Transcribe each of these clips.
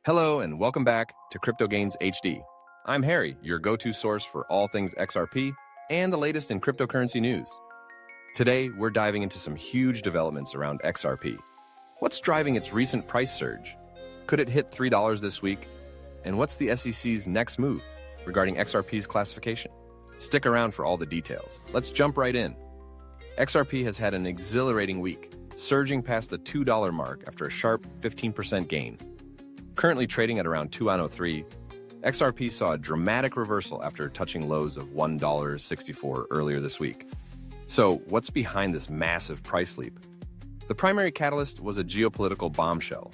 Hello and welcome back to Crypto Gains HD. I'm Harry, your go-to source for all things XRP and the latest in cryptocurrency news. Today, we're diving into some huge developments around XRP. What's driving its recent price surge? Could it hit $3 this week? And what's the SEC's next move regarding XRP's classification? Stick around for all the details. Let's jump right in. XRP has had an exhilarating week, surging past the $2 mark after a sharp 15% gain. Currently trading at around $2.03, XRP saw a dramatic reversal after touching lows of $1.64 earlier this week. So, what's behind this massive price leap? The primary catalyst was a geopolitical bombshell.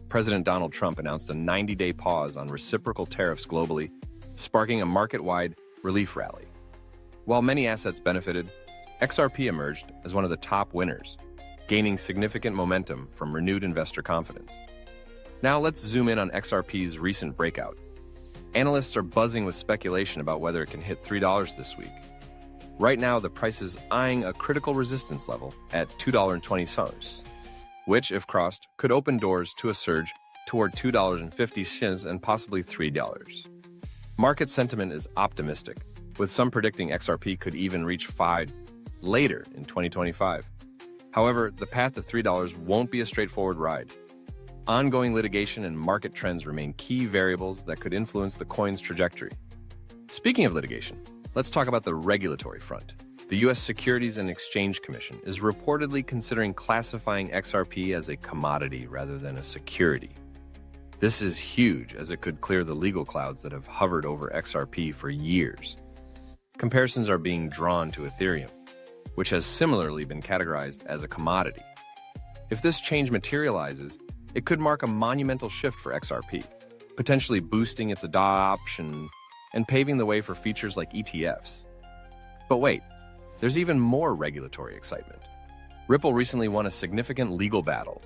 President Donald Trump announced a 90-day pause on reciprocal tariffs globally, sparking a market-wide relief rally. While many assets benefited, XRP emerged as one of the top winners, gaining significant momentum from renewed investor confidence. Now let's zoom in on XRP's recent breakout. Analysts are buzzing with speculation about whether it can hit $3 this week. Right now, the price is eyeing a critical resistance level at $2.20, which, if crossed, could open doors to a surge toward $2.50 and possibly $3. Market sentiment is optimistic, with some predicting XRP could even reach $5 later in 2025. However, the path to $3 won't be a straightforward ride. Ongoing litigation and market trends remain key variables that could influence the coin's trajectory. Speaking of litigation, let's talk about the regulatory front. The U.S. Securities and Exchange Commission is reportedly considering classifying XRP as a commodity rather than a security. This is huge, as it could clear the legal clouds that have hovered over XRP for years. Comparisons are being drawn to Ethereum, which has similarly been categorized as a commodity. If this change materializes, it could mark a monumental shift for XRP, potentially boosting its adoption and paving the way for features like ETFs. But wait, there's even more regulatory excitement. Ripple recently won a significant legal battle,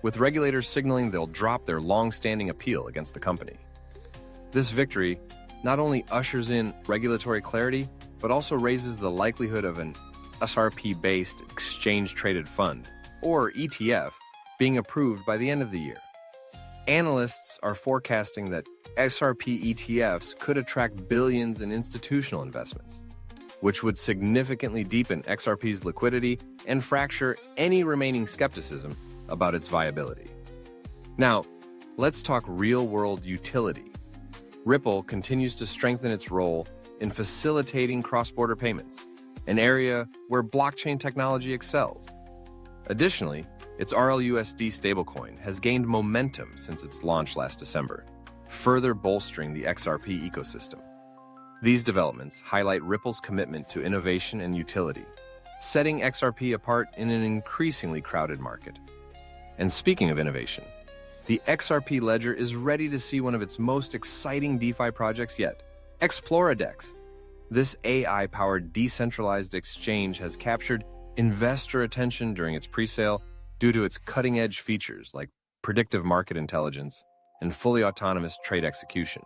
with regulators signaling they'll drop their long-standing appeal against the company. This victory not only ushers in regulatory clarity, but also raises the likelihood of an XRP-based exchange-traded fund, or ETF, being approved by the end of the year. Analysts are forecasting that XRP ETFs could attract billions in institutional investments, which would significantly deepen XRP's liquidity and fracture any remaining skepticism about its viability. Now, let's talk real-world utility. Ripple continues to strengthen its role in facilitating cross-border payments, an area where blockchain technology excels. Additionally, its RLUSD stablecoin has gained momentum since its launch last December, further bolstering the XRP ecosystem. These developments highlight Ripple's commitment to innovation and utility, setting XRP apart in an increasingly crowded market. And speaking of innovation, the XRP ledger is ready to see one of its most exciting DeFi projects yet, XRP. This AI-powered decentralized exchange has captured investor attention during its pre-sale due to its cutting-edge features like predictive market intelligence and fully autonomous trade execution.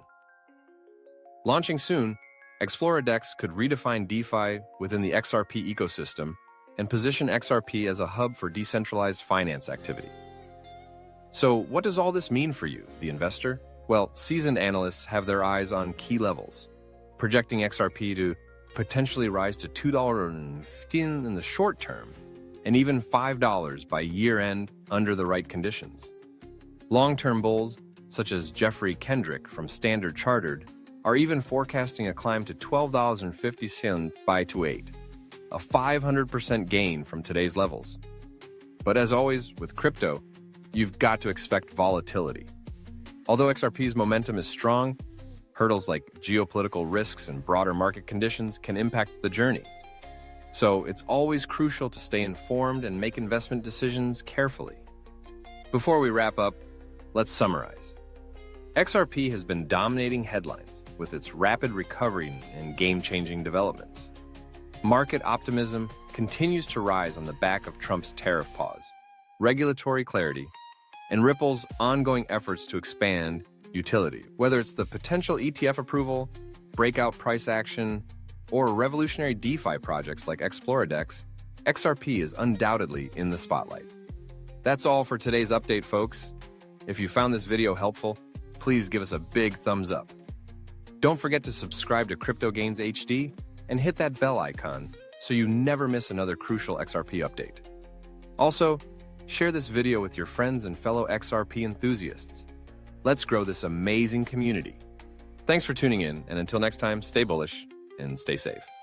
Launching soon, XRP could redefine DeFi within the XRP ecosystem and position XRP as a hub for decentralized finance activity. So, what does all this mean for you, the investor? Well, seasoned analysts have their eyes on key levels, projecting XRP to potentially rise to $2.15 in the short term, and even $5 by year-end under the right conditions. Long-term bulls, such as Jeffrey Kendrick from Standard Chartered, are even forecasting a climb to $12.50 by 2028, a 500% gain from today's levels. But as always, with crypto, you've got to expect volatility. Although XRP's momentum is strong, hurdles like geopolitical risks and broader market conditions can impact the journey. So it's always crucial to stay informed and make investment decisions carefully. Before we wrap up, let's summarize. XRP has been dominating headlines with its rapid recovery and game-changing developments. Market optimism continues to rise on the back of Trump's tariff pause, regulatory clarity, and Ripple's ongoing efforts to expand utility. Whether it's the potential ETF approval, breakout price action, or revolutionary DeFi projects like XRP, XRP is undoubtedly in the spotlight. That's all for today's update, folks. If you found this video helpful, please give us a big thumbs up. Don't forget to subscribe to Crypto Gains HD and hit that bell icon so you never miss another crucial XRP update. Also, share this video with your friends and fellow XRP enthusiasts. Let's grow this amazing community. Thanks for tuning in, and until next time, stay bullish and stay safe.